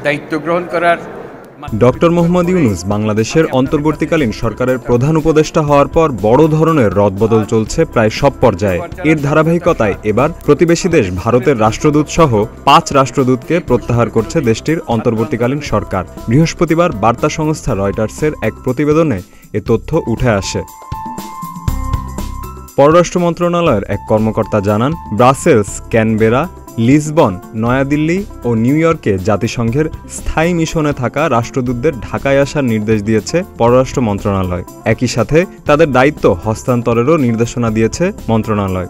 দায়িত্ব গ্রহণ করার। ডক্টর মোহাম্মদ ইউনূস বাংলাদেশের অন্তর্বর্তীকালীন সরকারের প্রধান উপদেষ্টা হওয়ার পর বড় ধরনের রদবদল চলছে প্রায় সব পর্যায়ে। এর ধারাবাহিকতায় এবার প্রতিবেশী দেশ ভারতের রাষ্ট্রদূত সহ 5 রাষ্ট্রদূতকে প্রত্যাহার করছে দেশটির অন্তর্বর্তীকালীন সরকার। বৃহস্পতিবার বার্তা সংস্থা রয়টার্সের এক প্রতিবেদনে এ তথ্য উঠে আসে। পররাষ্ট্র মন্ত্রণালয়ের এক কর্মকর্তা জানান, ব্রাসেলস, ক্যানবেরা, লিসবন, নয়াদিল্লি ও নিউ ইয়র্কে জাতিসংঘের স্থায়ী মিশনে থাকা রাষ্ট্রদূতদের ঢাকায় আসার নির্দেশ দিয়েছে পররাষ্ট্র মন্ত্রণালয়। একই সাথে তাদের দায়িত্ব হস্তান্তরেরও নির্দেশনা দিয়েছে মন্ত্রণালয়।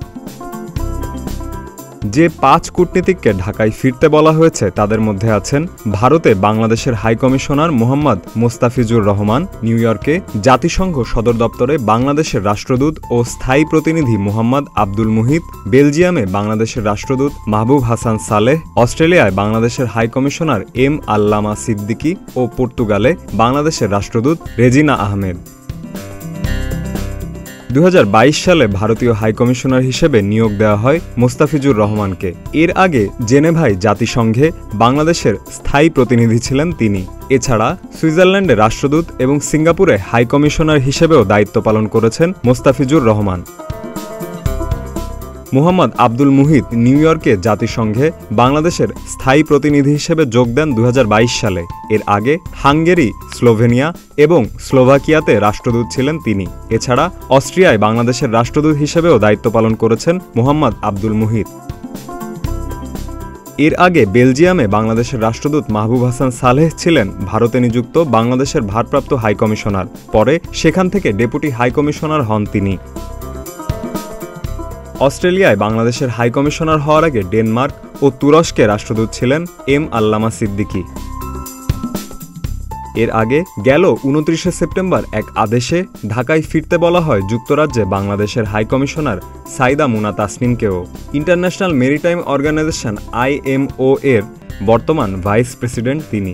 যে 5 কূটনীতিককে ঢাকায় ফিরতে বলা হয়েছে তাদের মধ্যে আছেন ভারতে বাংলাদেশের হাইকমিশনার মোহাম্মদ মোস্তাফিজুর রহমান, নিউ ইয়র্কে জাতিসংঘ সদর দপ্তরে বাংলাদেশের রাষ্ট্রদূত ও স্থায়ী প্রতিনিধি মোহাম্মদ আব্দুল মুহিত, বেলজিয়ামে বাংলাদেশের রাষ্ট্রদূত মাহবুব হাসান সালেহ, অস্ট্রেলিয়ায় বাংলাদেশের হাইকমিশনার এম আল্লামা সিদ্দিকী ও পর্তুগালে বাংলাদেশের রাষ্ট্রদূত রেজিনা আহমেদ। 2022 সালে ভারতীয় হাইকমিশনার হিসেবে নিয়োগ দেওয়া হয় মোস্তাফিজুর রহমানকে। এর আগে জেনেভায় জাতিসংঘে বাংলাদেশের স্থায়ী প্রতিনিধি ছিলেন তিনি। এছাড়া সুইজারল্যান্ডে রাষ্ট্রদূত এবং সিঙ্গাপুরে হাইকমিশনার হিসেবেও দায়িত্ব পালন করেছেন মোস্তাফিজুর রহমান। মোহাম্মদ আব্দুল মুহিত নিউ ইয়র্কে জাতিসংঘে বাংলাদেশের স্থায়ী প্রতিনিধি হিসেবে যোগ দেন 2022 সালে। এর আগে হাঙ্গেরি, স্লোভেনিয়া এবং স্লোভাকিয়াতে রাষ্ট্রদূত ছিলেন তিনি। এছাড়া অস্ট্রিয়ায় বাংলাদেশের রাষ্ট্রদূত হিসেবেও দায়িত্ব পালন করেছেন মোহাম্মদ আব্দুল মুহিত। এর আগে বেলজিয়ামে বাংলাদেশের রাষ্ট্রদূত মাহবুব হাসান সালেহ ছিলেন ভারতে নিযুক্ত বাংলাদেশের ভারপ্রাপ্ত হাইকমিশনার। পরে সেখান থেকে ডেপুটি হাইকমিশনার হন তিনি। অস্ট্রেলিয়ায় বাংলাদেশের হাইকমিশনার হওয়ার আগে ডেনমার্ক ও তুরস্কে রাষ্ট্রদূত ছিলেন এম আল্লামা সিদ্দিকী। এর আগে গেল 29 সেপ্টেম্বর এক আদেশে ঢাকায় ফিরতে বলা হয় যুক্তরাজ্যে বাংলাদেশের হাইকমিশনার সাইদা মুনা তাসনিমকেও। ইন্টারন্যাশনাল মেরিটাইম অর্গানাইজেশন IMO এর বর্তমান ভাইস প্রেসিডেন্ট তিনি।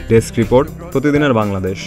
ডেস্ক রিপোর্ট, প্রতিদিনের বাংলাদেশ।